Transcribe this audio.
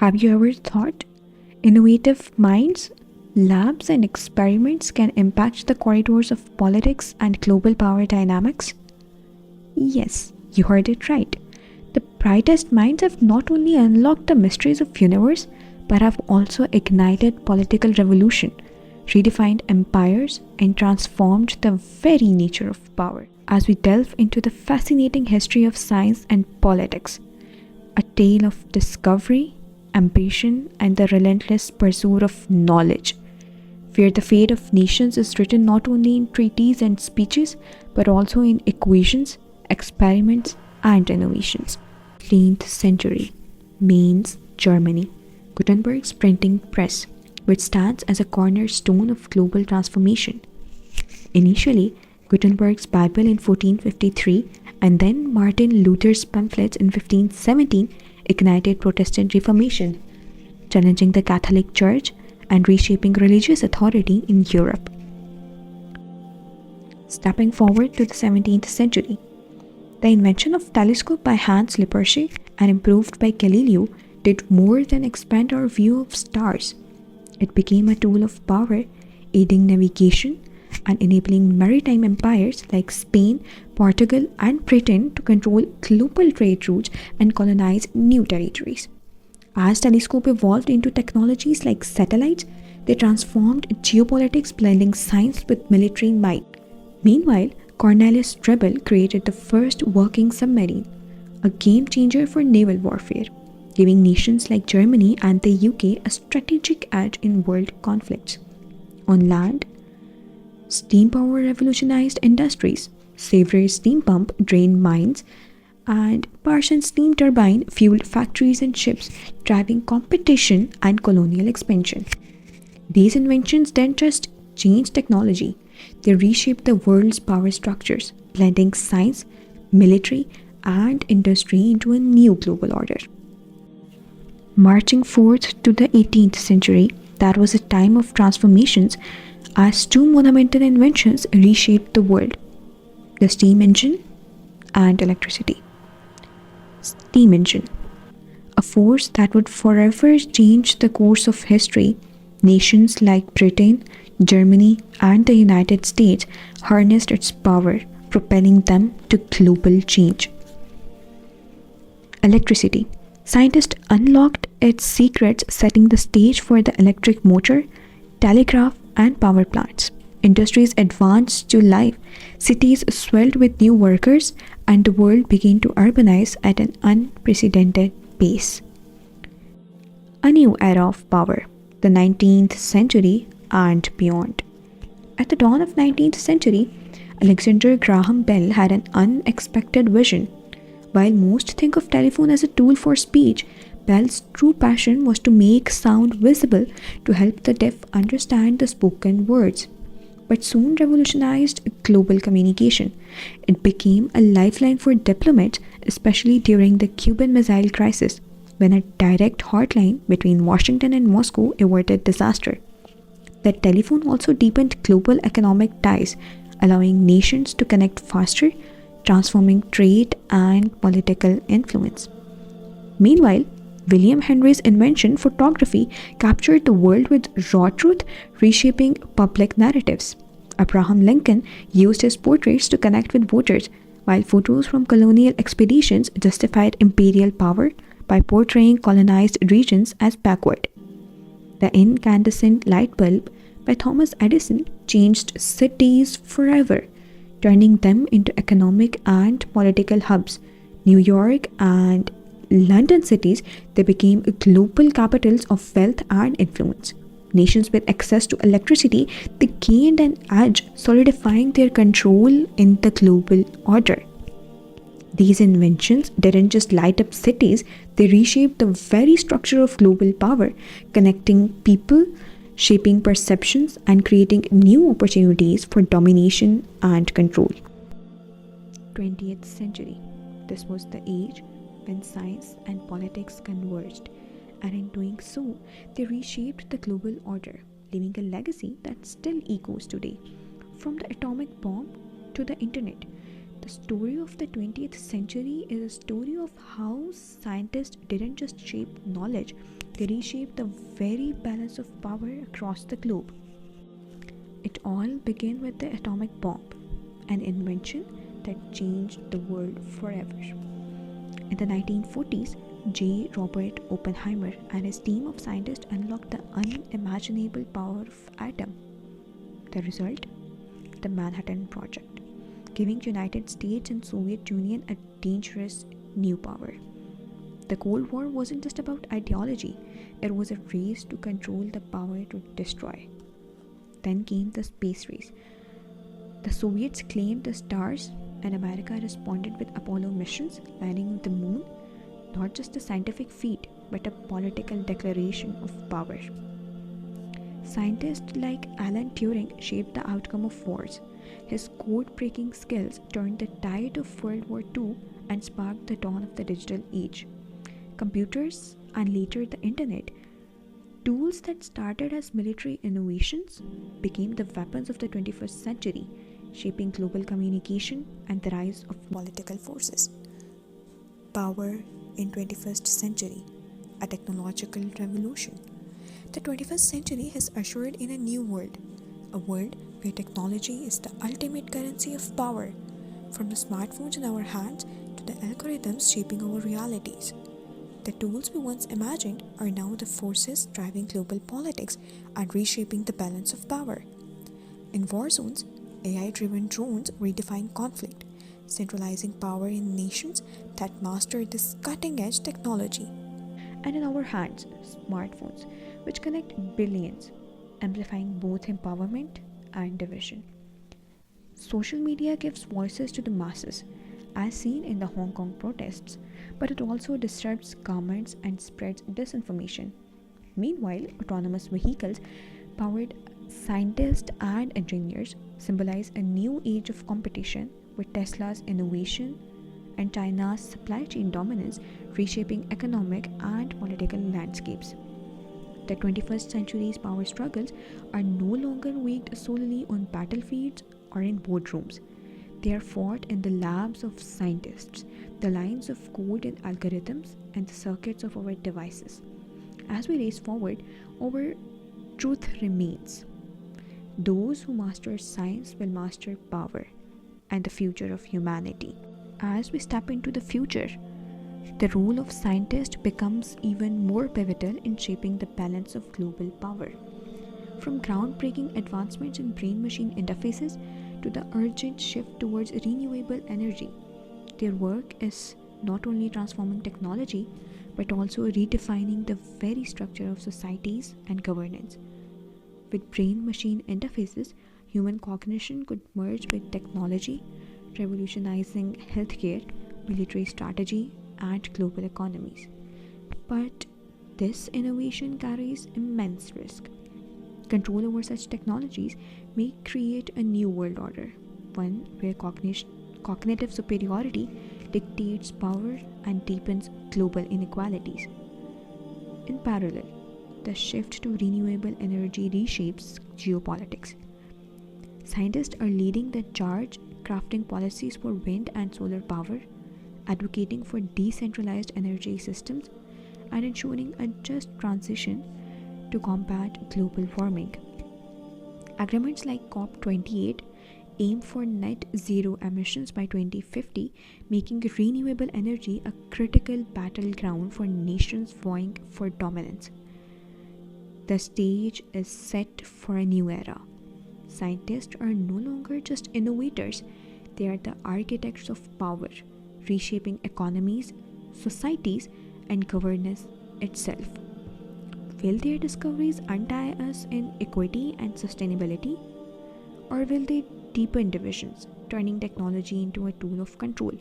Have you ever thought innovative minds, labs, and experiments can impact the corridors of politics and global power dynamics? Yes, you heard it right. The brightest minds have not only unlocked the mysteries of universe, but have also ignited political revolution, redefined empires, and transformed the very nature of power. As we delve into the fascinating history of science and politics, a tale of discovery, ambition, and the relentless pursuit of knowledge, where the fate of nations is written not only in treaties and speeches, but also in equations, experiments, and innovations. 18th century, Mainz, Germany. Gutenberg's printing press, which stands as a cornerstone of global transformation. Initially, Gutenberg's Bible in 1453 and then Martin Luther's pamphlets in 1517 ignited Protestant Reformation, challenging the Catholic Church and reshaping religious authority in Europe. Stepping forward to the 17th century, the invention of telescope by Hans Lippershey and improved by Galileo did more than expand our view of stars. It became a tool of power, aiding navigation and enabling maritime empires like Spain, Portugal, and Britain to control global trade routes and colonize new territories. As telescope evolved into technologies like satellites, they transformed geopolitics, blending science with military might. Meanwhile, Cornelius Drebbel created the first working submarine, a game changer for naval warfare, giving nations like Germany and the UK a strategic edge in world conflicts. On land, steam power revolutionized industries. Savery's steam pump drained mines, and Parsons' steam turbine fueled factories and ships, driving competition and colonial expansion. These inventions didn't just change technology, they reshaped the world's power structures, blending science, military, and industry into a new global order. Marching forth to the 18th century, that was a time of transformations as two monumental inventions reshaped the world: the steam engine and electricity. Steam engine, a force that would forever change the course of history. Nations like Britain, Germany, and the United States harnessed its power, propelling them to global change. Electricity. Scientists unlocked its secrets, setting the stage for the electric motor, telegraph, and power plants. Industries advanced to life, cities swelled with new workers, and the world began to urbanize at an unprecedented pace. A new era of power, the 19th century and beyond. At the dawn of 19th century, Alexander Graham Bell had an unexpected vision. While most think of telephone as a tool for speech, Bell's true passion was to make sound visible to help the deaf understand the spoken words. But soon revolutionized global communication. It became a lifeline for diplomats, especially during the Cuban Missile Crisis, when a direct hotline between Washington and Moscow averted disaster. The telephone also deepened global economic ties, allowing nations to connect faster, transforming trade and political influence. Meanwhile, William Henry's invention, photography, captured the world with raw truth, reshaping public narratives. Abraham Lincoln used his portraits to connect with voters, while photos from colonial expeditions justified imperial power by portraying colonized regions as backward. The incandescent light bulb by Thomas Edison changed cities forever, turning them into economic and political hubs. New York and London cities, they became global capitals of wealth and influence. Nations with access to electricity, they gained an edge, solidifying their control in the global order. These inventions didn't just light up cities, they reshaped the very structure of global power, connecting people, shaping perceptions, and creating new opportunities for domination and control. 20th century. This was the age when science and politics converged, and in doing so, they reshaped the global order, leaving a legacy that still echoes today. From the atomic bomb to the internet, the the story of the 20th century is a story of how scientists didn't just shape knowledge, they reshaped the very balance of power across the globe. It all began with the atomic bomb, an invention that changed the world forever. In the 1940s, J. Robert Oppenheimer and his team of scientists unlocked the unimaginable power of atom. The result? The Manhattan Project, giving United States and Soviet Union a dangerous new power. The Cold War wasn't just about ideology, it was a race to control the power to destroy. Then came the space race. The Soviets claimed the stars, and America responded with Apollo missions landing on the moon, not just a scientific feat, but a political declaration of power. Scientists like Alan Turing shaped the outcome of wars. His code-breaking skills turned the tide of World War II and sparked the dawn of the digital age. Computers, and later the internet, tools that started as military innovations, became the weapons of the 21st century, shaping global communication and the rise of political forces. Power in 21st century, a technological revolution. The 21st century has ushered in a new world, a world where technology is the ultimate currency of power, from the smartphones in our hands to the algorithms shaping our realities. The tools we once imagined are now the forces driving global politics and reshaping the balance of power. In war zones, AI-driven drones redefine conflict, centralizing power in nations that master this cutting-edge technology. And in our hands, smartphones, which connect billions, amplifying both empowerment and division. Social media gives voices to the masses, as seen in the Hong Kong protests, but it also disrupts governments and spreads disinformation. Meanwhile, autonomous vehicles, powered scientists and engineers, symbolize a new age of competition, with Tesla's innovation and China's supply chain dominance reshaping economic and political landscapes. The 21st century's power struggles are no longer waged solely on battlefields or in boardrooms. They are fought in the labs of scientists, the lines of code and algorithms, and the circuits of our devices. As we race forward, our truth remains. Those who master science will master power and the future of humanity. As we step into the future, the role of scientist becomes even more pivotal in shaping the balance of global power. From groundbreaking advancements in brain-machine interfaces to the urgent shift towards renewable energy, their work is not only transforming technology but also redefining the very structure of societies and governance. With brain-machine interfaces, human cognition could merge with technology, revolutionizing healthcare, military strategy, and global economies. But this innovation carries immense risk. Control over such technologies may create a new world order, one where cognitive superiority dictates power and deepens global inequalities. In parallel, the shift to renewable energy reshapes geopolitics. Scientists are leading the charge, crafting policies for wind and solar power, advocating for decentralized energy systems, and ensuring a just transition to combat global warming. Agreements like COP28 aim for net zero emissions by 2050, making renewable energy a critical battleground for nations vying for dominance. The stage is set for a new era. Scientists are no longer just innovators, they are the architects of power, reshaping economies, societies, and governance itself. Will their discoveries untie us in equity and sustainability? Or will they deepen divisions, turning technology into a tool of control?